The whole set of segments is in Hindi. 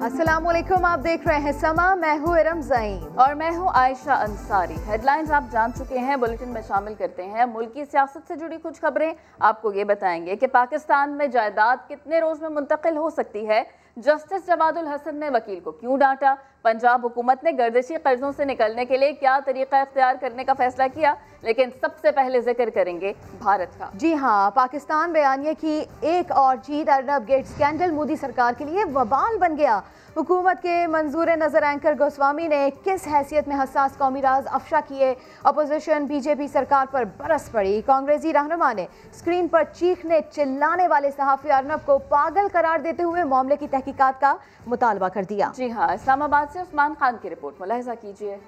अस्सलामुअलैकुम, आप देख रहे हैं समा। मैं हूँ इरम ज़ईन और मैं हूँ आयशा अंसारी। हेडलाइंस आप जान चुके हैं, बुलेटिन में शामिल करते हैं मुल्क की सियासत से जुड़ी कुछ खबरें। आपको ये बताएंगे कि पाकिस्तान में जायदाद कितने रोज में मुंतकिल हो सकती है, जस्टिस जवादुल हसन ने वकील को क्यों डांटा, पंजाब हुकूमत ने गर्दिशी कर्जों से निकलने के लिए क्या तरीका इख्तियार करने का फैसला किया। लेकिन सबसे पहले जिक्र करेंगे भारत का। जी हाँ, पाकिस्तान बयानिया की एक और जीत। अर्नब गेट स्कैंडल मोदी सरकार के लिए वबाल बन गया। हुकूमत के मंजूर नजर एंकर गोस्वामी ने किस हैसियत में हसास कौमी राज अफशा किए। अपोजिशन बीजेपी सरकार पर बरस पड़ी। कांग्रेसी रहनुमा ने स्क्रीन पर चीखने चिल्लाने वाले सहाफी अर्नब को पागल करार देते हुए मामले की तहकीकात का मुतालबा कर दिया। जी हाँ, इस्लामाबाद से उस्मान खान की रिपोर्ट मुलाहिजा कीजिए।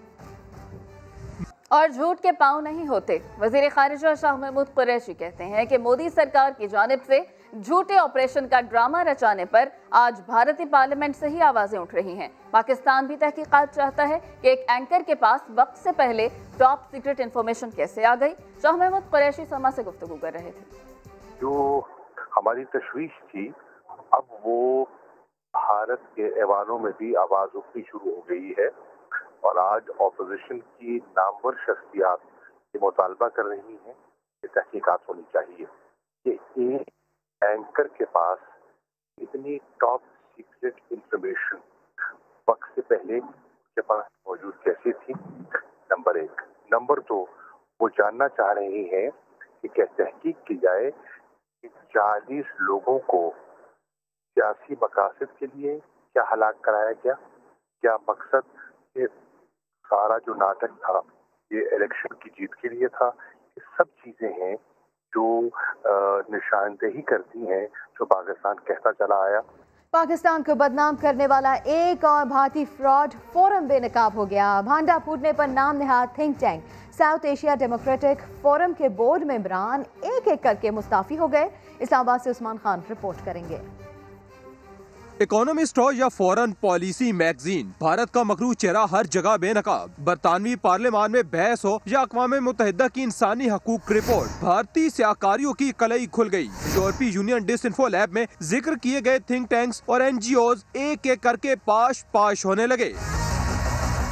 और झूठ के पांव नहीं होते। वजीर खारिजा शाह महमूद कुरैशी कहते हैं कि मोदी सरकार की जानिब से झूठे ऑपरेशन का ड्रामा रचाने पर आज भारतीय पार्लियामेंट से ही आवाजें उठ रही हैं। पाकिस्तान भी तहकीकात चाहता है कि एक एंकर के पास वक्त से पहले टॉप सीक्रेट इंफॉर्मेशन कैसे आ गई। शाह महमूद कुरैशी समा से गुफ्तगू कर रहे थे। जो हमारी तशवीश थी, अब वो भारत के ऐवानों में भी आवाज उठनी शुरू हो गई है और आज ऑपोजिशन की नामवर शख्सियात ये मुतालबा कर रही हैं कि तहकीकात होनी चाहिए कि एक एंकर के पास इतनी टॉप सीक्रेट इंफॉर्मेशन वक्त से पहले के पास मौजूद कैसे थी। नंबर एक। नंबर दो, वो जानना चाह रही हैं कि क्या तहकीक की जाए कि 40 लोगों को सियासी मकासद के लिए क्या हलाक कराया गया। क्या मकसद ये सारा जो नाटक था ये इलेक्शन की जीत के लिए था। ये सब चीजें हैं जो निशानदेही करती हैं जो पाकिस्तान कहता चला आया। पाकिस्तान को बदनाम करने वाला एक और भारतीय फ्रॉड फोरम बेनकाब हो गया। भांडा फूटने पर नाम निहाद think tank South Asia Democratic Forum के बोर्ड मेंबरान एक एक करके मुस्ताफी हो गए। इस्लामाबाद से उस्मान खान रिपोर्ट करेंगे। इकोनॉमिस्ट हो या फॉरेन पॉलिसी मैगजीन, भारत का मकरू चेहरा हर जगह बेनकाब। बरतानवी पार्लियामान में बहस हो या अक़वाम मुत्तहिदा की इंसानी हकूक रिपोर्ट, भारतीय सियाकारियों की कलई खुल गई। यूरोपीय यूनियन डिसइंफो लैब में जिक्र किए गए थिंक टैंक्स और NGOs एक एक करके पाश होने लगे।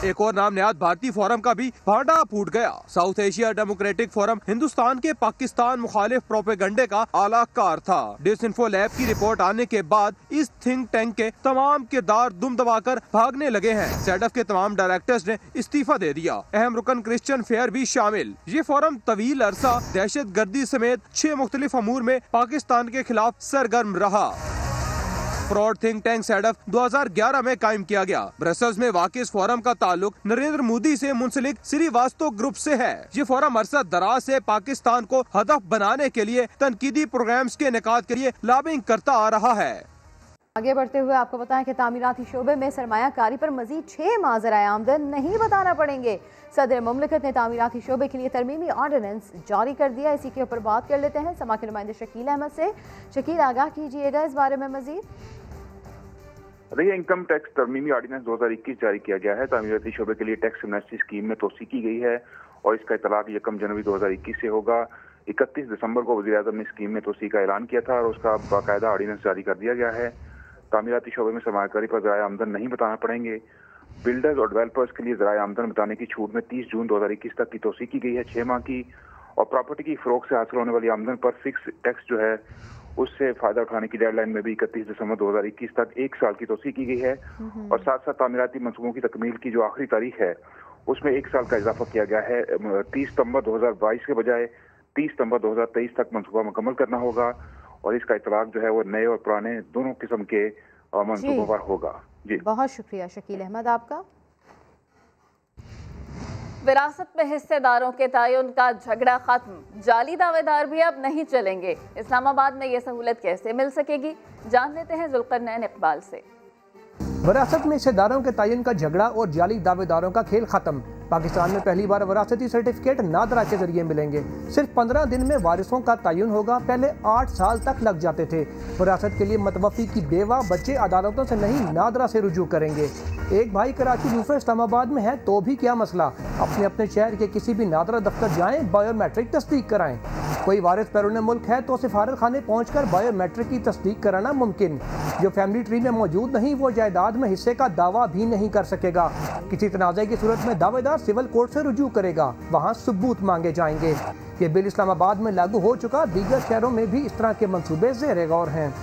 एक और नाम निहाद भारतीय फोरम का भी भांडा फूट गया। South Asia Democratic forum Hindustan के पाकिस्तान मुखालिफ प्रोपेगंडे का आला कार था। डिसइंफो लैब की रिपोर्ट आने के बाद इस थिंक टैंक के तमाम किरदार दुम दबाकर भागने लगे हैं। सेडफ के तमाम डायरेक्टर्स ने इस्तीफा दे दिया। अहम रुकन क्रिश्चियन फेयर भी शामिल। ये फोरम तवील अरसा दहशत गर्दी समेत 6 मुख्तलिफ अमूर में पाकिस्तान के खिलाफ सरगर्म रहा। फ्रॉड थिंक टैंक सेडफ 2011 में कायम किया गया। ब्रसेल्स में वाक़िह इस फोरम का ताल्लुक नरेंद्र मोदी से मुंसलिक श्रीवास्तव ग्रुप से है। ये फोरम अरसा दराज से पाकिस्तान को हदफ बनाने के लिए तनकीदी प्रोग्राम्स के इनेकाद के लिए लॉबिंग करता आ रहा है। आगे बढ़ते हुए आपको बताएं कि तामीराती शोबे में सरमायाकारी पर मजीद 6 माह ज़राए आमदन नहीं बताना पड़ेंगे। सदर मुमलिकत ने तामीराती शोबे के लिए तरमीमी ऑर्डिनेंस जारी कर दिया। इसी के ऊपर बात कर लेते हैं समा के नुमाइंदे शकील अहमद से। शकील, आगाह कीजिएगा इस बारे में मजीद। देखिए, इनकम टैक्स तरमीमी ऑर्डिनेंस 2021 जारी किया गया है। तामीराती शोबे के लिए टैक्स एमनेस्टी स्कीम में तोसी की गई है और इसका इतलाक 1 जनवरी 2021 से होगा। 31 दिसंबर को वज़ीर आज़म ने स्कीम में तोसी का ऐलान किया था और उसका बाकायदा ऑर्डिनेंस जारी कर दिया गया है। तामीराती शोबे में सरमायाकारी पर ज़राए आमदन नहीं बताना पड़ेंगे। बिल्डर्स और डेवलपर्स के लिए ज़राए आमदन बताने की छूट में 30 जून 2021 तक की तोसी की गई है 6 माह की। और प्रॉपर्टी की फरोख्त से हासिल होने वाली आमदन पर फिक्स टैक्स जो है उससे फायदा उठाने की डेडलाइन में भी 31 दिसंबर 2021 तक 1 साल की तोसी की गई है। और साथ साथ तामीराती मंसूबों की तकमील की जो आखिरी तारीख है उसमें 1 साल का इजाफा किया गया है। 30 सितंबर 2022 के बजाय 30 सितंबर 2023 तक मंसूबा मुकम्मल करना होगा और इसका इतलाक जो है वो नए और पुराने दोनों किस्म के मंसूबों पर होगा। जी, बहुत शुक्रिया शकील अहमद आपका। विरासत में हिस्सेदारों के तयन का झगड़ा खत्म, जाली दावेदार भी अब नहीं चलेंगे। इस्लामाबाद में ये सहूलत कैसे मिल सकेगी, जान लेते हैं जुल्करनैन इकबाल से। विरासत में हिस्सेदारों के तयन का झगड़ा और जाली दावेदारों का खेल खत्म। पाकिस्तान में पहली बार विरासती सर्टिफिकेट नादरा के जरिए मिलेंगे। सिर्फ 15 दिन में वारिसों का तयन होगा, पहले 8 साल तक लग जाते थे। विरासत के लिए मतवफ़ी की बेवा बच्चे अदालतों से नहीं नादरा से रुजू करेंगे। एक भाई कराची दूसरा इस्लामाबाद में है तो भी क्या मसला, अपने अपने शहर के किसी भी नादरा दफ्तर जाएं, बायोमेट्रिक तस्दीक कराएं। कोई वारिस बैरून मुल्क है तो सिफारत खाने पहुँच कर बायोमेट्रिक की तस्दीक कराना मुमकिन। जो फैमिली ट्री में मौजूद नहीं वो जायदाद में हिस्से का दावा भी नहीं कर सकेगा। किसी तनाज़े की सूरत में दावेदार सिविल कोर्ट से रुजू करेगा, वहाँ सबूत मांगे जाएंगे। ये बिल इस्लामाबाद में लागू हो चुका, दीगर शहरों में भी इस तरह के मंसूबे ज़ेर गौर हैं।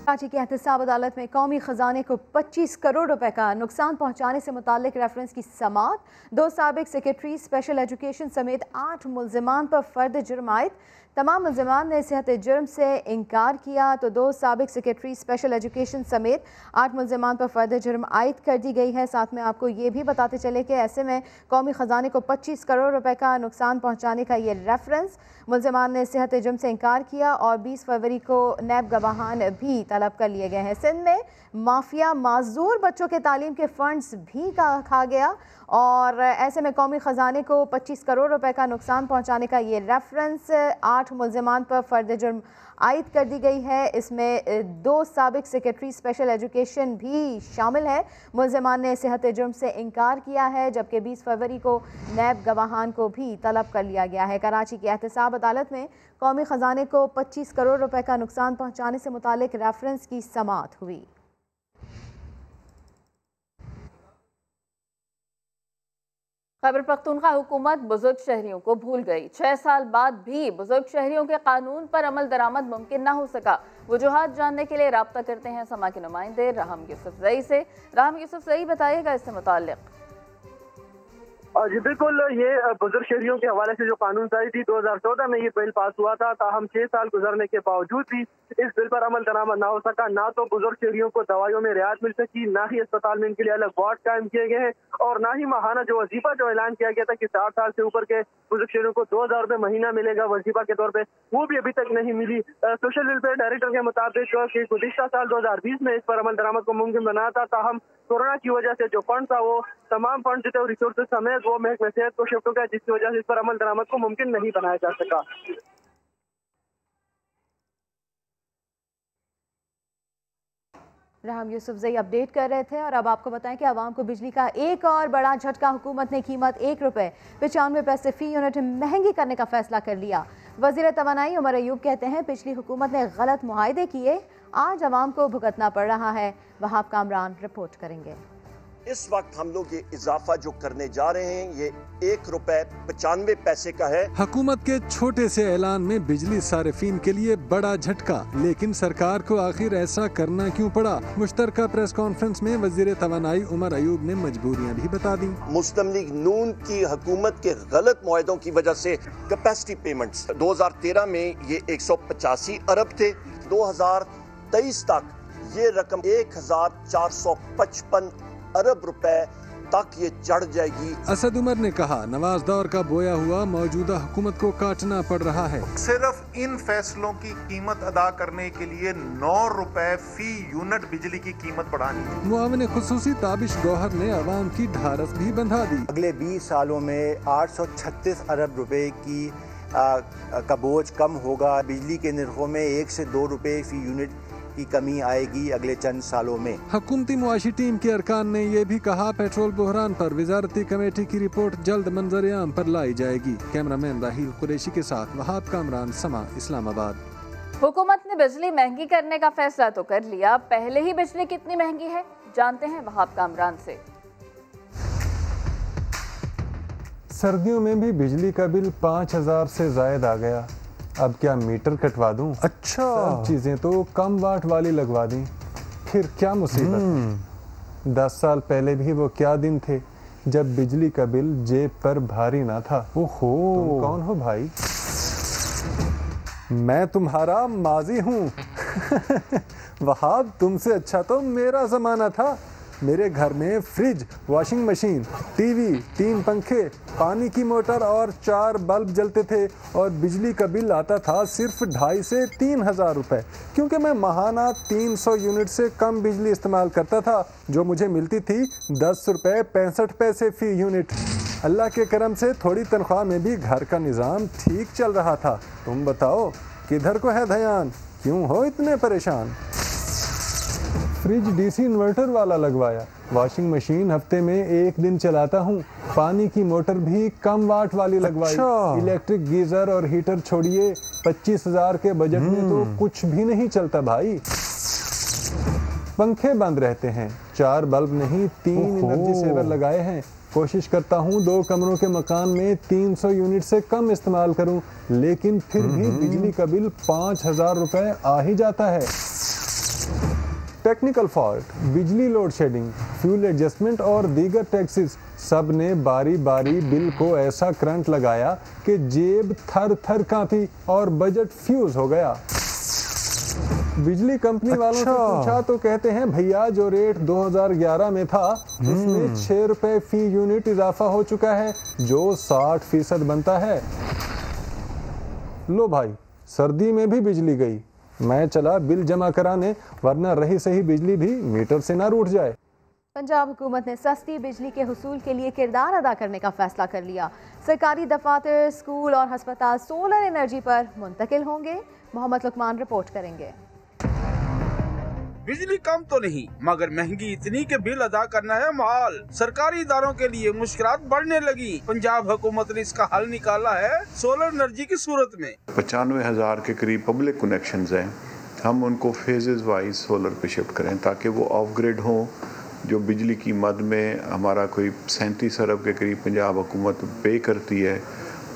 कराची की एहतसाब अदालत में कौमी खजाने को 25 करोड़ रुपए का नुकसान पहुंचाने से मुतालिक रेफरेंस की समाअत। 2 साबिक सेक्रेटरी स्पेशल एजुकेशन समेत 8 मुल्जिमान पर फर्द जुर्म आयद। तमाम मुल्जिमान ने सेहत जुर्म से इनकार किया तो 2 साबिक सेक्रेटरी स्पेशल एजुकेशन समेत 8 मुल्जिमान पर फर्द जुर्म आयद कर दी गई है। साथ में आपको ये भी बताते चले कि ऐसे में कौमी खजाने को 25 करोड़ रुपए का नुकसान पहुंचाने का ये रेफरेंस मुल्जिमान ने सेहत जुर्म से इनकार किया और 20 फरवरी को नैब गवाहान भी तलब कर लिए गए हैं। सिंध में माफिया माजूर बच्चों के तालीम के फंड्स भी खा गया और ऐसे में कौमी ख़जाने को 25 करोड़ रुपए का नुकसान पहुंचाने का ये रेफरेंस 8 मुल्जिमान पर फर्द जुर्म आयद कर दी गई है। इसमें 2 साबिक सेक्रेटरी स्पेशल एजुकेशन भी शामिल है। मुल्जिमान ने सेहत जुर्म से इनकार किया है जबकि 20 फरवरी को नैब गवाहान को भी तलब कर लिया गया है। कराची की एहतसाब अदालत में कौमी ख़जाने को 25 करोड़ रुपए का नुकसान पहुंचाने से मुतालिक रेफरेंस की समाअत हुई। खैबर पख्तूनख्वा हुकूमत बुजुर्ग शहरियों को भूल गई। 6 साल बाद भी बुजुर्ग शहरियों के कानून पर अमल दरामद मुमकिन न हो सका। वजूहात जानने के लिए राब्ता करते हैं समा के नुमाइंदे राहम यूसुफजई से। राहम यूसुफजई, बताइएगा इससे मुताल्लिक। जी बिल्कुल, ये बुजुर्ग शहरियों के हवाले से जो कानून साजी थी 2014 में ये बिल पास हुआ था, ताहम 6 साल गुजरने के बावजूद भी इस बिल पर अमल दरामद ना हो सका। ना तो बुजुर्ग शहरियों को दवाइयों में रियायत मिल सकी, ना ही अस्पताल में इनके लिए अलग वार्ड कायम किए गए हैं और ना ही माहाना जो वजीफा जो ऐलान किया गया था कि 60 साल से ऊपर के बुजुर्ग शहरियों को 2000 रुपये महीना मिलेगा वजीफा के तौर पर, वो भी अभी तक नहीं मिली। सोशल वेलफेयर डायरेक्टर के मुताबिक गुज़िश्ता साल 2020 में इस पर अमल दरामद को मुमकिन बना था, ताहम कोरोना की वजह से जो फंड था वो तमाम फंड जो थे रिसोर्सेज समेत वो महकमे सेहत को शिफ्ट हो गया, जिसकी वजह से इस पर अमल दरामद को मुमकिन नहीं बनाया जा सका। राहम यूसुफजई अपडेट कर रहे थे और अब आपको बताएं कि आवाम को बिजली का एक और बड़ा झटका। हुकूमत ने कीमत 1 रुपये 95 पैसे फी यूनिट महंगी करने का फैसला कर लिया। वज़ीर तवानाई उमर अयूब कहते हैं पिछली हुकूमत ने गलत मुआहदे किए, आज आवाम को भुगतना पड़ रहा है। वहाब कामरान रिपोर्ट करेंगे। इस वक्त हम लोग ये इजाफा जो करने जा रहे हैं ये 1 रुपए 95 पैसे का है। हुकूमत के छोटे से ऐलान में बिजली सारिफीन के लिए बड़ा झटका, लेकिन सरकार को आखिर ऐसा करना क्यों पड़ा? मुश्तरका प्रेस कॉन्फ्रेंस में वजीर तवानाई उमर अयूब ने मजबूरियां भी बता दी। मुस्लिम लीग नून की हुकूमत के गलत मुआहदों की वजह से कैपेसिटी पेमेंट्स 2013 में ये 185 अरब थे, 2023 तक ये रकम 1455 अरब रुपए तक ये चढ़ जाएगी। असद उमर ने कहा नवाज दौर का बोया हुआ मौजूदा हुकूमत को काटना पड़ रहा है। सिर्फ इन फैसलों की कीमत अदा करने के लिए 9 रुपए फी यूनिट बिजली की कीमत बढ़ानी। मुआविन खुसूसी ताबिश गौहर ने अवाम की ढारस भी बंधा दी। अगले 20 सालों में 836 अरब रुपए की का बोझ कम होगा। बिजली के निर्खों में 1 से 2 रुपए फी यूनिट की कमी आएगी अगले चंद सालों में। हुकूमती मुआशी टीम के अरकान ने यह भी कहा पेट्रोल बहरान पर वजारती कमेटी की रिपोर्ट जल्द मंजर आम पर लाई जाएगी। कैमरामैन राहील कुरैशी के साथ वहाब कामरान, समा इस्लामाबाद। हुकूमत ने बिजली महंगी करने का फैसला तो कर लिया, पहले ही बिजली कितनी महंगी है जानते हैं वहाब कामरान से। सर्दियों में भी बिजली का बिल 5000 से जायद आ गया। अब क्या मीटर कटवा दूं? अच्छा, सब चीजें तो कम वाट वाली लगवा दी, फिर क्या मुसीबत। 10 साल पहले भी वो क्या दिन थे जब बिजली का बिल जेब पर भारी ना था। ओहो, तुम कौन हो भाई? मैं तुम्हारा माजी हूँ। वहाब, तुमसे अच्छा तो मेरा जमाना था। मेरे घर में फ्रिज, वॉशिंग मशीन, टीवी, 3 पंखे, पानी की मोटर और 4 बल्ब जलते थे और बिजली का बिल आता था सिर्फ 2,500 से 3,000 रुपए, क्योंकि मैं माहाना 300 यूनिट से कम बिजली इस्तेमाल करता था जो मुझे मिलती थी 10 रुपए 65 पैसे फी यूनिट। अल्लाह के करम से थोड़ी तनख्वाह में भी घर का निज़ाम ठीक चल रहा था। तुम बताओ किधर को है ध्यान, क्यों हो इतने परेशान? फ्रिज डीसी इन्वर्टर वाला लगवाया, वॉशिंग मशीन हफ्ते में 1 दिन चलाता हूँ, पानी की मोटर भी कम वाट वाली लगवाई। अच्छा। इलेक्ट्रिक गीजर और हीटर छोड़िए, 25,000 के बजट में तो कुछ भी नहीं चलता भाई। पंखे बंद रहते हैं। 4 बल्ब नहीं 3 एनर्जी सेवर लगाए हैं। कोशिश करता हूँ 2 कमरों के मकान में 300 यूनिट से कम इस्तेमाल करूँ, लेकिन फिर भी बिजली का बिल 5000 रुपए आ ही जाता है। टेक्निकल फॉल्ट, बिजली लोड शेडिंग, फ्यूल एडजस्टमेंट और दीगर टैक्सेस, सब ने बारी बारी बिल को ऐसा करंट लगाया कि जेब थर थर कांपी और बजट फ्यूज हो गया। बिजली कंपनी वालों से पूछा तो कहते हैं भैया जो रेट 2011 में था उसमें 6 रुपए फी यूनिट इजाफा हो चुका है, जो 60% बनता है। लो भाई, सर्दी में भी बिजली गई। मैं चला बिल जमा कराने, वरना रही सही बिजली भी मीटर से ना रूठ जाए। पंजाब हुकूमत ने सस्ती बिजली के हुसूल के लिए किरदार अदा करने का फैसला कर लिया। सरकारी दफातर, स्कूल और हस्पताल सोलर एनर्जी पर मुंतकिल होंगे। मोहम्मद लुकमान रिपोर्ट करेंगे। बिजली कम तो नहीं, मगर महंगी इतनी के बिल अदा करना है महाल। सरकारी इदारों के लिए मुश्किलात बढ़ने लगी। पंजाब हुकूमत ने इसका हल निकाला है सोलर एनर्जी की सूरत में। 95,000 के करीब पब्लिक कनेक्शंस हैं, हम उनको फेजेस वाइज सोलर पे शिफ्ट करें ताकि वो ऑफ ग्रिड हो। जो बिजली की मद में हमारा कोई 37 अरब के करीब पंजाब हुकूमत पे करती है,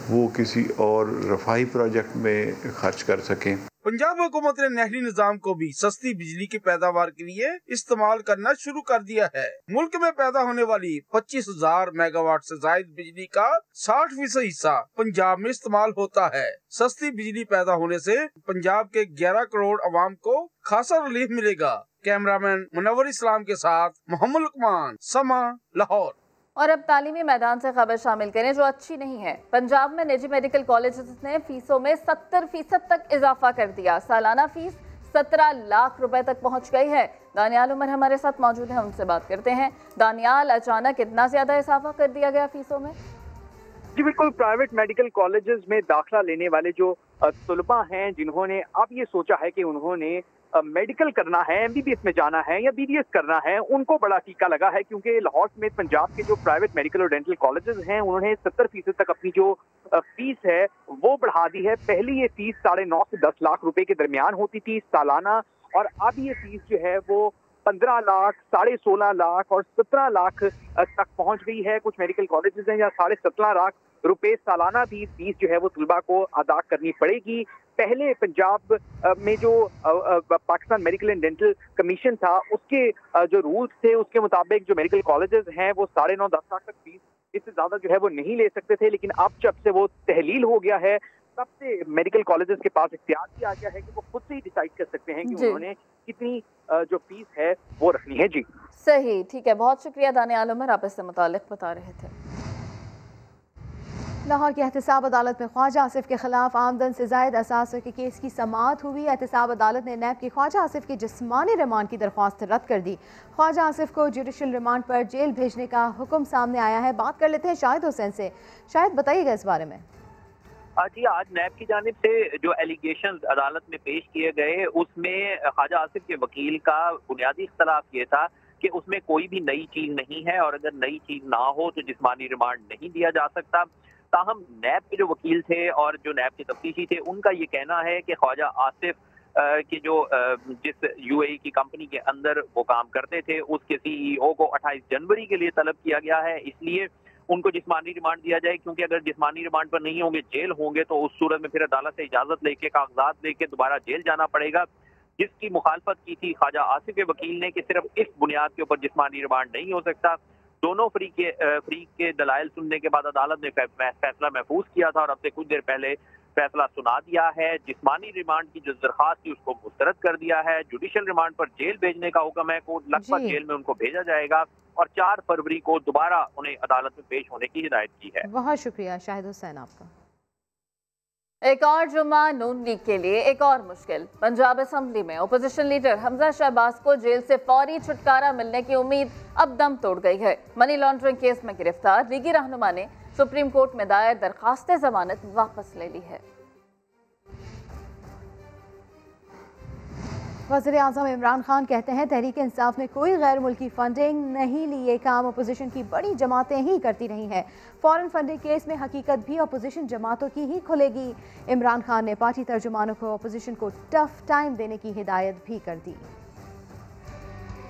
वो किसी और रफाही प्रोजेक्ट में खर्च कर सकें। पंजाब हुकूमत ने नहरी निजाम को भी सस्ती बिजली की पैदावार के लिए इस्तेमाल करना शुरू कर दिया है। मुल्क में पैदा होने वाली 25,000 मेगावाट से ज्यादा बिजली का 60% हिस्सा पंजाब में इस्तेमाल होता है। सस्ती बिजली पैदा होने से पंजाब के 11 करोड़ अवाम को खासा रिलीफ मिलेगा। कैमरामैन मुनव्वर इस्लाम के साथ मोहम्मद लुकमान, समा, लाहौर। और अब तालीमी मैदान से खबर शामिल करें जो अच्छी नहीं है। पंजाब में निजी मेडिकल कॉलेजेस ने फीसों में 70% तक इजाफा कर दिया। सालाना फीस 17 लाख रुपए तक पहुंच गई है। दानियाल उमर हमारे साथ मौजूद है, उनसे बात करते हैं। दानियाल, अचानक इतना ज्यादा इजाफा कर दिया गया फीसों में? जी बिल्कुल, प्राइवेट मेडिकल कॉलेजेस में दाखिला लेने वाले जो तलबा हैं, जिन्होंने अब ये सोचा है कि उन्होंने मेडिकल करना है, MBBS में जाना है या BDS करना है, उनको बड़ा टीका लगा है। क्योंकि लाहौर समेत पंजाब के जो प्राइवेट मेडिकल और डेंटल कॉलेजेस हैं, उन्होंने 70% तक अपनी जो फीस है वो बढ़ा दी है। पहले ये फीस 9.5 से 10 लाख रुपए के दरमियान होती थी सालाना, और अब ये फीस जो है वो 15 लाख, 16.5 लाख और 17 लाख तक पहुंच गई है। कुछ मेडिकल कॉलेजेस हैं या 17.5 लाख रुपए सालाना भी फीस जो है वो तलबा को अदा करनी पड़ेगी। पहले पंजाब में जो Pakistan medical and dental commission था, उसके जो रूल्स थे उसके मुताबिक जो मेडिकल कॉलेजेस हैं वो 9.5-10 लाख तक फीस, इससे ज्यादा जो है वो नहीं ले सकते थे। लेकिन अब जब से वो तहलील हो गया है, तब से मेडिकल कॉलेजेस के पास इख्तियार भी आ गया है कि वो खुद से ही डिसाइड कर सकते हैं कि उन्होंने कितनी जो फीस है वो रखनी है। जी सही, ठीक है, बहुत शुक्रिया दानियाल उमर, आप इससे मुताल्लिक बता रहे थे। लाहौर की एहतसाब अदालत में ख्वाजा आसिफ के खिलाफ आमदन से जायद असासों के केस की समाअत हुई। एहतसाब अदालत ने नैब की ख्वाजा आसिफ की जिस्मानी रिमांड की दरख्वास्त रद्द कर दी। ख्वाजा आसिफ को जुडिशल रिमांड पर जेल भेजने का हुक्म सामने आया है। बात कर लेते हैं शाहिद हुसैन से। शाहिद, बताइएगा इस बारे में। जी, आज नैब की जानिब से जो एलिगेशंस अदालत में पेश किए गए, उसमें ख्वाजा आसिफ के वकील का बुनियादी इख्तलाफ ये था कि उसमें कोई भी नई चीज नहीं है, और अगर नई चीज ना हो तो जिस्मानी रिमांड नहीं दिया जा सकता। ताहम नैब के जो वकील थे और जो नैब के तफ्तीशी थे, उनका ये कहना है कि ख्वाजा आसिफ की जो जिस UAE की कंपनी के अंदर वो काम करते थे, उसके CEO को 28 जनवरी के लिए तलब किया गया है, इसलिए उनको जिस्मानी रिमांड दिया जाए। क्योंकि अगर जिस्मानी रिमांड पर नहीं होंगे, जेल होंगे, तो उस सूरत में फिर अदालत से इजाजत लेके, कागजात लेके दोबारा जेल जाना पड़ेगा। जिसकी मुखालफत की थी ख्वाजा आसिफ के वकील ने कि सिर्फ इस बुनियाद के ऊपर जिस्मानी रिमांड नहीं हो सकता। दोनों फ्रीक के दलाइल सुनने के बाद अदालत ने फैसला महफूज किया था और अब से कुछ देर पहले फैसला सुना दिया है। जिस्मानी रिमांड की जो दरख्वास्त थी उसको मुस्तरद कर दिया है। जुडिशल रिमांड पर जेल भेजने का हुक्म है, कोर्ट लखपत जेल में उनको भेजा जाएगा और 4 फरवरी को दोबारा उन्हें अदालत में पेश होने की हिदायत की है। बहुत शुक्रिया शाहिद हुसैन आपका। एक और जुम्मा नून लीग के लिए एक और मुश्किल। पंजाब असेंबली में ओपोजिशन लीडर हमजा शहबाज को जेल से फौरी छुटकारा मिलने की उम्मीद अब दम तोड़ गई है। मनी लॉन्ड्रिंग केस में गिरफ्तार लीगी रहनुमा ने सुप्रीम कोर्ट में दायर दरखास्त जमानत वापस ले ली है। वज़ीर-ए-आज़म इमरान खान कहते हैं तहरीक इंसाफ ने कोई गैर मुल्की फंडिंग नहीं ली, ये काम अपोजिशन की बड़ी जमातें ही करती रही हैं। फॉरेन फंडिंग केस में हकीकत भी अपोजिशन जमातों की ही खुलेगी। इमरान खान ने पार्टी तर्जुमानों को अपोजिशन को टफ टाइम देने की हिदायत भी कर दी।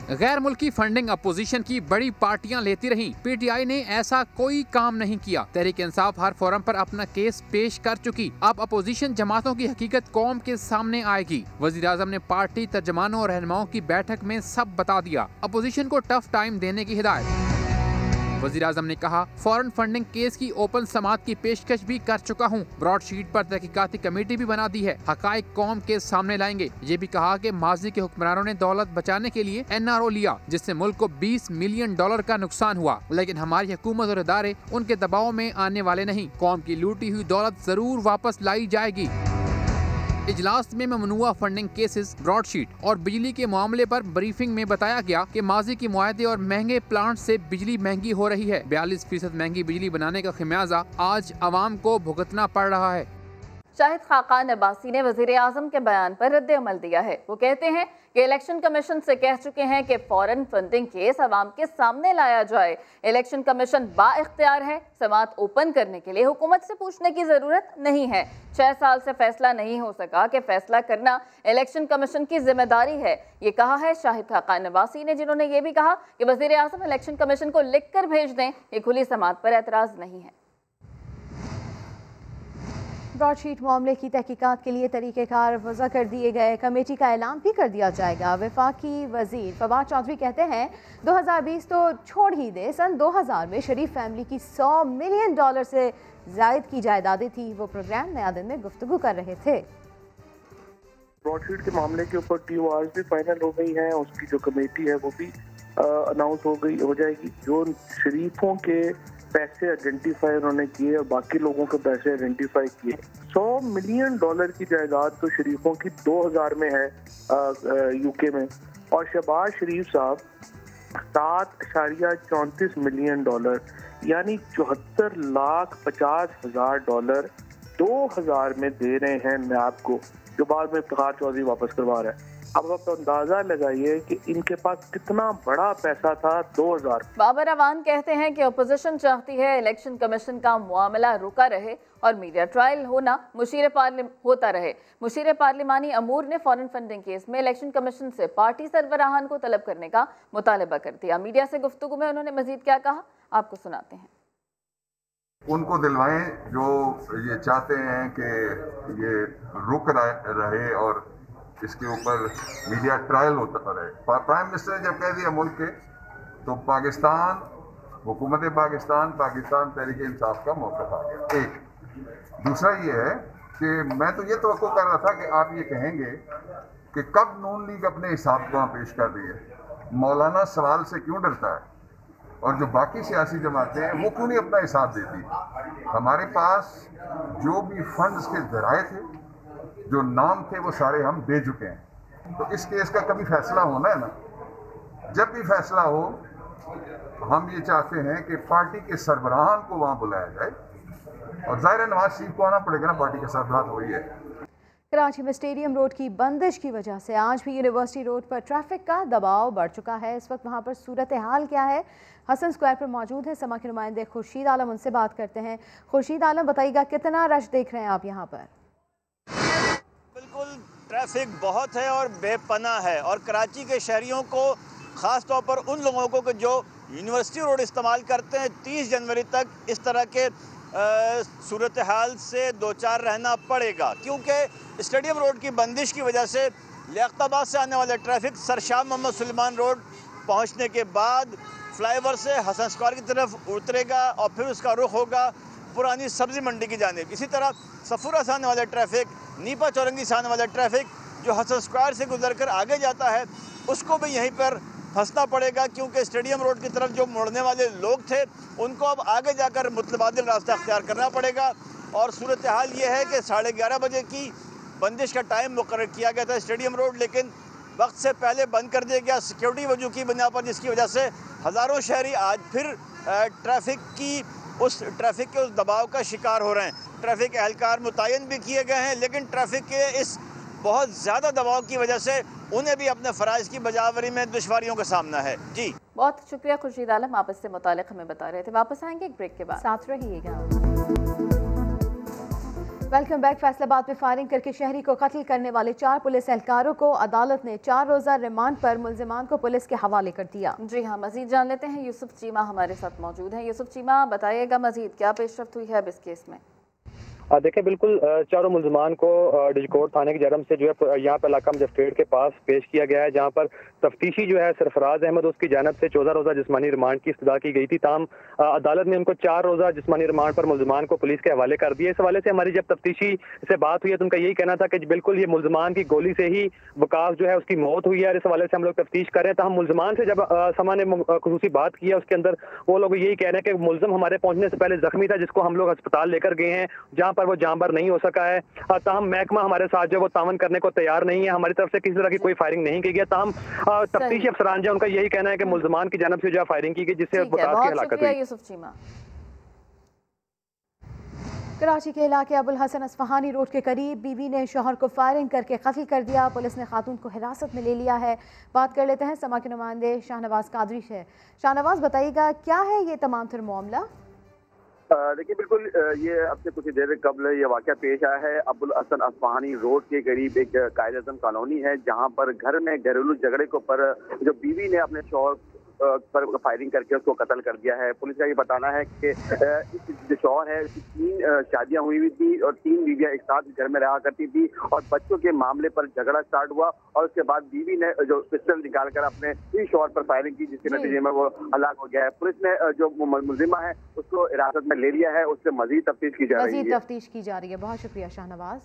गैर मुल्की फंडिंग अपोजिशन की बड़ी पार्टियां लेती रहीं। PTI ने ऐसा कोई काम नहीं किया। तहरीक इंसाफ हर फोरम पर अपना केस पेश कर चुकी। अब अपोजिशन जमातों की हकीकत कौम के सामने आएगी। वजीर आज़म ने पार्टी तर्जमानों और रहनुमाओं की बैठक में सब बता दिया। अपोजिशन को टफ टाइम देने की हिदायत। वजीर आज़म ने कहा, फॉरेन फंडिंग केस की ओपन समाअत की पेशकश भी कर चुका हूँ। ब्रॉडशीट पर तहकीकाती कमेटी भी बना दी है। हकाइक कौम के सामने लाएंगे। ये भी कहा कि माजी के हुक्मरानों ने दौलत बचाने के लिए NRO लिया, जिससे मुल्क को $20 मिलियन का नुकसान हुआ, लेकिन हमारी हुकूमत और इदारे उनके दबाव में आने वाले नहीं। कौम की लूटी हुई दौलत जरूर वापस लाई जाएगी। इजलास में ममनुआ फंडिंग केसेस, ब्रॉडशीट और बिजली के मामले पर ब्रीफिंग में बताया गया कि माजी के मुआहदे और महंगे प्लांट से बिजली महंगी हो रही है। 42% महंगी बिजली बनाने का खमियाजा आज अवाम को भुगतना पड़ रहा है। शाहिद खाकान अब्बासी ने वजीर आज़म के बयान पर रद्द अमल दिया है। वो कहते हैं कि इलेक्शन कमीशन से कह चुके हैं कि फॉरेन फंडिंग केस अवाम के सामने लाया जाए। इलेक्शन कमीशन बाइख्तियार है। समाअत ओपन करने के लिए हुकूमत से पूछने की जरूरत नहीं है। 6 साल से फैसला नहीं हो सका कि फैसला करना इलेक्शन कमीशन की जिम्मेदारी है। ये कहा है शाहिद खाकान अब्बासी ने, जिन्होंने ये भी कहा कि वजीर आज़म इलेक्शन कमीशन को लिख कर भेज दें। ये खुली समाअत पर एतराज नहीं है। ब्रॉडशीट मामले की तहकीकात के लिए तरीक़ेकार वज़ा कर दिए गए। कमेटी का ऐलान भी कर दिया जाएगा। वफाकी वज़ीर फवाद चौधरी कहते हैं 2020 तो छोड़ ही दे, सन 2000 में शरीफ फैमिली की $100 मिलियन से ज़ायद की जायदादें थी। वो प्रोग्राम नया दिन में गुफ्तगू कर रहे थे। ब्रॉडशीट के मामले के ऊपर TORs भी फाइनल हो गई हैं। उसकी जो कमेटी है वो भी अनाउंस हो जाएगी। जो शरीफों के पैसे आइडेंटिफाई उन्होंने किए और बाकी लोगों के पैसे आइडेंटिफाई किए। $100 मिलियन की जायदाद तो शरीफों की 2000 में है UK में, और शहबाज शरीफ साहब $7.34 मिलियन यानी $74,50,000 2000 में दे रहे हैं नैब को, जो बाद में फवाद चौधरी वापस करवा रहा है। अब आप अंदाजा लगाइए कि इनके पास कितना बड़ा पैसा था। 2000। बाबर अवान कहते हैं कि अपोजिशन चाहती है इलेक्शन कमीशन का मामला रुका रहे और मीडिया ट्रायल होता रहे। मुशीर पार्लिमानी अमूर ने फॉरेन फंडिंग केस में इलेक्शन कमीशन से पार्टी सरबराहान को तलब करने का मुतालबा कर दिया। मीडिया से गुफ्तगू में उन्होंने मजीद क्या कहा, आपको सुनाते हैं। उनको दिलवाएं जो ये चाहते हैं कि ये रुक रहे और इसके ऊपर मीडिया ट्रायल होता रहे। प्राइम मिनिस्टर ने जब कह दिया मुल्क के, तो पाकिस्तान, हुकूमत पाकिस्तान तहरीक इंसाफ का मौक़िफ़ आ गया। एक दूसरा ये है कि मैं तो ये तवक्को कर रहा था कि आप ये कहेंगे कि कब नून लीग अपने हिसाब को पेश कर रही है। मौलाना सवाल से क्यों डरता है, और जो बाकी सियासी जमातें हैं वो क्यों नहीं अपना हिसाब देती। हमारे पास जो भी फंड्स के ज़राए थे, जो नाम थे, वो सारे हम दे चुके हैं। तो इस केस का कभी फैसला होना है ना। जब भी फैसला हो, हम ये चाहते हैं कि पार्टी के सरबराहान को वहाँ बुलाया जाए, और ज़ाहिर है नवाज शरीफ को आना पड़ेगा ना, पार्टी के सरबराह वही है। कराची में स्टेडियम रोड की बंदिश की वजह से आज भी यूनिवर्सिटी रोड पर ट्रैफिक का दबाव बढ़ चुका है। इस वक्त वहाँ पर सूरत हाल क्या है? हसन स्क्वायर पर मौजूद है समा के नुमाइंदे खुर्शीद आलम, उनसे बात करते हैं। खुर्शीद आलम, बताइएगा कितना रश देख रहे हैं आप यहाँ पर? बिल्कुल, ट्रैफिक बहुत है और बेपनाह है, और कराची के शहरियों को, ख़ास तौर पर उन लोगों को जो यूनिवर्सिटी रोड इस्तेमाल करते हैं, 30 जनवरी तक इस तरह के सूरत हाल से दो चार रहना पड़ेगा, क्योंकि स्टेडियम रोड की बंदिश की वजह से लियाकताबाद से आने वाला ट्रैफिक सरशाह मोहम्मद सुलेमान रोड पहुंचने के बाद फ्लाईओवर से हसन स्क्वायर की तरफ उतरेगा और फिर उसका रुख होगा पुरानी सब्जी मंडी की जानिब। इसी तरह सफूरा से आने वाला ट्रैफिक, नीपा चौरंगी से आने वाला ट्रैफिक जो हसन स्क्वायर से गुजर कर आगे जाता है, उसको भी यहीं पर फंसना पड़ेगा, क्योंकि स्टेडियम रोड की तरफ जो मुड़ने वाले लोग थे उनको अब आगे जाकर मुतबादिल रास्ता अख्तियार करना पड़ेगा। और सूरत हाल ये है कि 11:30 बजे की बंदिश का टाइम मुकर्रर किया गया था स्टेडियम रोड, लेकिन वक्त से पहले बंद कर दिया गया सिक्योरिटी वजह की बिना पर, जिसकी वजह से हज़ारों शहरी आज फिर ट्रैफिक के उस दबाव का शिकार हो रहे हैं। ट्रैफिक एहलकार मुतय्यन भी किए गए हैं, लेकिन ट्रैफिक के इस बहुत ज़्यादा दबाव की वजह से उन्हें भी अपने फ़राइज़ की बजावरी में दुश्वारियों का सामना है। जी बहुत शुक्रिया खुर्शीद आलम, आप इससे मुतालिक हमें बता रहे थे। वापस आएंगे एक ब्रेक के बाद, साथ रहिएगा। Welcome back. फैसलाबाद में फायरिंग करके शहरी को कत्ल करने वाले 4 पुलिस एहलकारों को अदालत ने 4 रोज़ा रिमांड पर मुल्जिमान को पुलिस के हवाले कर दिया। जी हाँ, मजीद जान लेते हैं। यूसुफ चीमा हमारे साथ मौजूद हैं। यूसुफ चीमा, बताइएगा मजीद क्या पेशरफ्त हुई है अब इस केस में? देखिए, बिल्कुल चारों मुल्जिमान को डिजकोट थाने की जरम से जो है यहाँ पर इलाका मजिस्ट्रेट के पास पेश किया गया है, जहाँ पर तफ्तीशी जो है सरफराज अहमद उसकी जानब से 14 रोज़ा जिस्मानी रिमांड की इस्तदा की गई थी। ताहम अदालत ने उनको 4 रोज़ा जिस्मानी रिमांड पर मुल्जिमान को पुलिस के हवाले कर दिया। इस हवाले से हमारी जब तफ्तीशी से बात हुई है तो उनका यही कहना था कि बिल्कुल ये मुल्जिमान की गोली से ही वकास जो है उसकी मौत हुई है, और इस हवाले से हम लोग तफ्तीश कर रहे हैं। तो हम मुल्जिमान से जब समा ने खुसूसी बात की है उसके अंदर वो लोग यही कह रहे हैं कि मुल्जिम हमारे पहुंचने से पहले जख्मी था, जिसको हम लोग अस्पताल लेकर गए हैं, जहाँ पर वो जांबर नहीं हो सका है। ताहम महकमा हमारे साथ जो वो तावन करने को तैयार नहीं है। हमारी तरफ से किसी तरह की कोई फायरिंग नहीं की गई। ताहम तफ्तीशी अफसरान जो उनका यही कहना है कि मुल्जिमान की जानब से जो है फायरिंग की गई, जिससे वकास की हलाकत हुई। यूसुफ चीमा। कराची के इलाके अबुल हसन अस्फहानी रोड के करीब बीवी ने शौहर को फायरिंग करके कत्ल कर दिया। पुलिस ने खातून को हिरासत में ले लिया है। बात कर लेते हैं समा के नुमाइंदे शाहनवाज कादरी से। शाहनवाज, बताइएगा क्या है ये तमाम तर मामला? देखिए, बिल्कुल ये अब से कुछ देर कबल ये वाक़या पेश आया है। अबुल हसन अस्फहानी रोड के करीब एक कायद-ए-आज़म कॉलोनी है, जहां पर घर में घरेलू झगड़े को पर जो बीवी ने अपने शौहर पर फायरिंग करके उसको कत्ल कर दिया है। पुलिस का ये बताना है कि जो शौहर है उसकी 3 शादियां हुई थी और 3 बीवियां एक साथ घर में रहा करती थी, और बच्चों के मामले पर झगड़ा स्टार्ट हुआ और उसके बाद बीवी ने जो पिस्टल निकालकर अपने ही शौहर पर फायरिंग की, जिसके नतीजे में वो हलाक हो गया है। पुलिस ने जो मुलजिमा है उसको हिरासत में ले लिया है, उससे मजीद तफ्तीश की जा रही है। बहुत शुक्रिया शाहनवाज।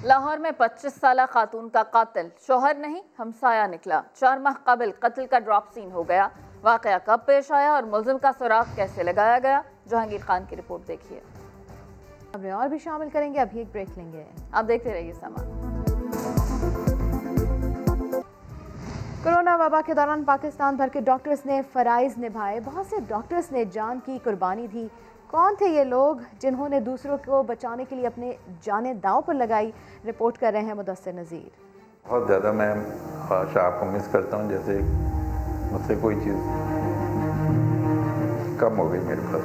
लाहौर में 25 साला खातून का कातिल शौहर नहीं हमसाया निकला। 4 माह कबल कत्ल का ड्रॉप सीन हो गया। वाकया कब पेश आया और मुल्जिम का सुराग कैसे लगाया गया? जहांगीर खान की रिपोर्ट देखिए। खबरें और भी शामिल करेंगे, अभी एक ब्रेक लेंगे। आप देखते रहिए समा। कोरोना वबा के दौरान पाकिस्तान भर के डॉक्टर्स ने फराइज निभाए। बहुत से डॉक्टर्स ने जान की कुर्बानी दी। कौन थे ये लोग जिन्होंने दूसरों को बचाने के लिए अपने जानें दांव पर लगाई? रिपोर्ट कर रहे हैं मुदस्सिर नज़ीर। बहुत ज़्यादा मैं शाह को मिस करता हूँ, जैसे मुझसे कोई चीज़ कम हो गई मेरे पास।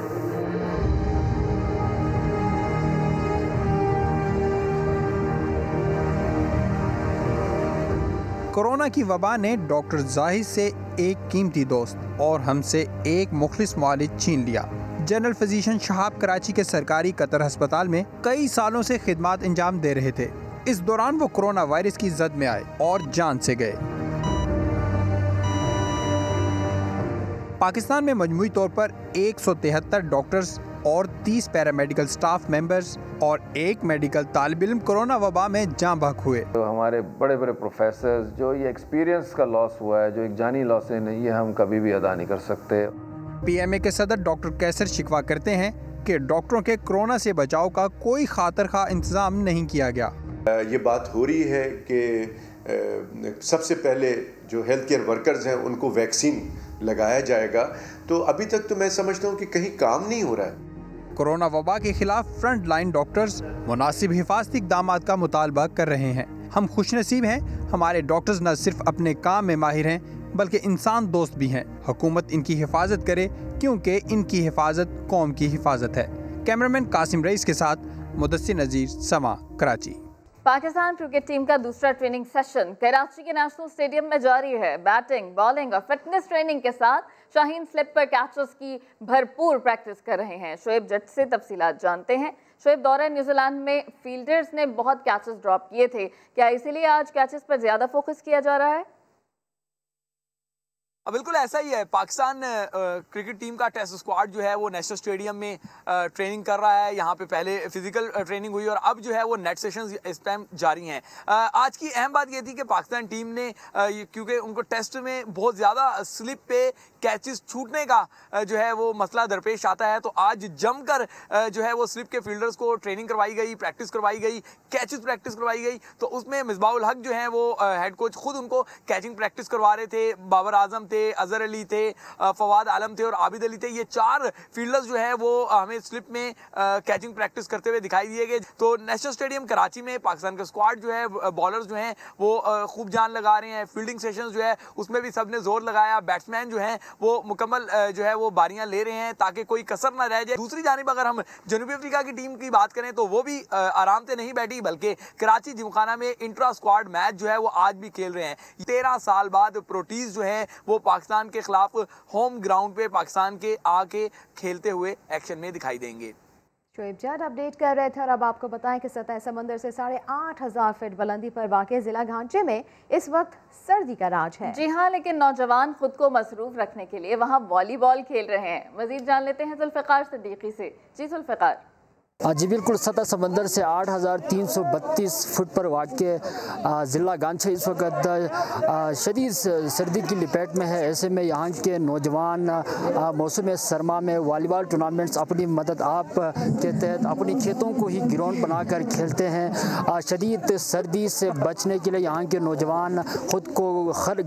कोरोना की वबा ने डॉक्टर जाहिद से एक कीमती दोस्त और हमसे एक मुखलिस मुआलिज छीन लिया। जनरल फिजिशियन शहाब कराची के सरकारी कतर अस्पताल में कई सालों से खिदमत अंजाम दे रहे थे। इस दौरान वो कोरोना वायरस की जद में आए और जान से गए। पाकिस्तान में मजमूई तौर पर 173 डॉक्टर्स और 30 पैरामेडिकल स्टाफ मेंबर्स और एक मेडिकल तालिब इल्म कोरोना वबा में जान बहक हुए। तो हमारे बड़े बड़े प्रोफेसर्स, जो ये एक्सपीरियंस का लॉस हुआ है, जो एक जानी लॉस है, नहीं, ये हम कभी भी अदा नहीं कर सकते। PMA के सदर डॉक्टर कैसर शिकवा करते हैं कि डॉक्टरों के कोरोना से बचाव का कोई खातिर खा इंतजाम नहीं किया गया। ये बात हो रही है कि सबसे पहले जो हेल्थ केयर वर्कर्स हैं उनको वैक्सीन लगाया जाएगा, तो अभी तक तो मैं समझता हूँ कि कहीं काम नहीं हो रहा है। कोरोना वबा के खिलाफ फ्रंट लाइन डॉक्टर्स मुनासिब हिफाजती इक़दामात का मुतालबा कर रहे हैं। हम खुशनसीब हैं, हमारे डॉक्टर्स न सिर्फ अपने काम में माहिर हैं बल्कि इंसान दोस्त भी हैं। हुकूमत इनकी हिफाजत करे क्योंकि इनकी हिफाजत कौम की हिफाजत है। कैमरामैन कासिम रईस के साथ मुदस्सिर नज़ीर, समा, कराची। पाकिस्तान क्रिकेट टीम का दूसरा ट्रेनिंग सेशन कराची के नेशनल स्टेडियम में जारी है। बैटिंग, बॉलिंग और फिटनेस ट्रेनिंग के साथ शाहीन स्लिप पर कैचेस की भरपूर प्रैक्टिस कर रहे हैं। शोएब जट से तफसीलात जानते हैं। शोएब, दौरे न्यूजीलैंड में फील्डर्स ने बहुत कैचेस ड्रॉप किए थे, क्या इसीलिए आज कैचेस पर ज्यादा फोकस किया जा रहा है? बिल्कुल ऐसा ही है। पाकिस्तान क्रिकेट टीम का टेस्ट स्क्वाड जो है वो नेशनल स्टेडियम में ट्रेनिंग कर रहा है। यहाँ पे पहले फिजिकल ट्रेनिंग हुई और अब जो है वो नेट सेशंस इस टाइम जारी हैं। आज की अहम बात ये थी कि पाकिस्तान टीम ने क्योंकि उनको टेस्ट में बहुत ज़्यादा स्लिप पे कैचेस छूटने का जो है वो मसला दरपेश आता है, तो आज जमकर जो है वो स्लिप के फील्डर्स को ट्रेनिंग करवाई गई, प्रैक्टिस करवाई गई, कैचेस प्रैक्टिस करवाई गई। तो उसमें मिसबाहुल हक जो है वो हेड कोच खुद उनको कैचिंग प्रैक्टिस करवा रहे थे, बाबर आजम थे, थे, अजहर अली थे, फवाद आलम थे और आबिद अली थे। ये 4 फील्डर्स जो है वो हमें स्लिप में कैचिंग प्रैक्टिस करते हुए दिखाई दिए गए। तो नेशनल स्टेडियम कराची में पाकिस्तान का स्क्वाड जो है, बॉलर्स जो हैं वो खूब जान लगा रहे हैं। फील्डिंग सेशंस जो है उसमें भी सबने जोर लगाया। बैट्समैन जो हैं वो मुकम्मल जो है वो बारियां ले रहे हैं ताकि कोई कसर ना रह जाए। दूसरी जानिब अगर हम जनूबी अफ्रीका की टीम की बात करें तो वो भी आराम से नहीं बैठी, बल्कि कराची जिमखाना में इंट्रा स्क्वाड मैच जो है वो आज भी खेल रहे हैं। 13 साल बाद प्रोटीज जो है वो पाकिस्तान के खिलाफ होम ग्राउंड पे पाकिस्तान के आके खेलते हुए एक्शन में दिखाई देंगे। शोएब जान अपडेट कर रहे थे और अब आपको बताएं कि सतह समंदर से 8,500 फीट बुलंदी पर वाक़े जिला घांचे में इस वक्त सर्दी का राज है। जी हाँ, लेकिन नौजवान खुद को मसरूफ रखने के लिए वहाँ वॉलीबॉल खेल रहे हैं। मजीद जान लेते हैं जुल्फ़िकार सिद्दीकी से। जी जुल्फ़िकार। जी बिल्कुल, सतह समंदर से 8,332 फुट पर वाक़े ज़िला गांछे इस वक्त शदीद सर्दी की लपेट में है। ऐसे में यहाँ के नौजवान मौसम सरमा में वॉलीबॉल टूर्नामेंट्स अपनी मदद आप के तहत अपनी खेतों को ही ग्राउंड बनाकर खेलते हैं। शदीद सर्दी से बचने के लिए यहाँ के नौजवान ख़ुद को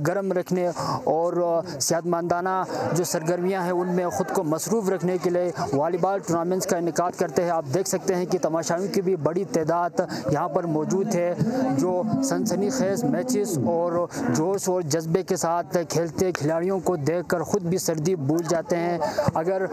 गर्म रखने और सेहतमंदाना जो सरगर्मियाँ हैं उनमें ख़ुद को मसरूफ़ रखने के लिए वॉलीबॉल टूर्नामेंट्स का इनेकाद करते हैं। आप देख सकते हैं कि तमाशाइयों की भी बड़ी तादाद यहाँ पर मौजूद है जो सनसनीखेज मैचेस और जोश और जज्बे के साथ खेलते खिलाड़ियों को देखकर ख़ुद भी सर्दी भूल जाते हैं। अगर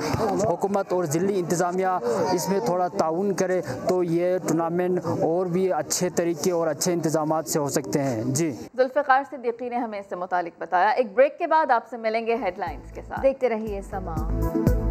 हुकूमत और ज़िली इंतज़ामिया इसमें थोड़ा ताउन करे तो ये टूर्नामेंट और भी अच्छे तरीके और अच्छे इंतजाम से हो सकते हैं। जी जुल्फ़िकार सिद्दीकी ने हमें इससे मुतालिक बताया। एक ब्रेक के बाद आपसे मिलेंगे हेडलाइंस के साथ। देखते रहिए समा।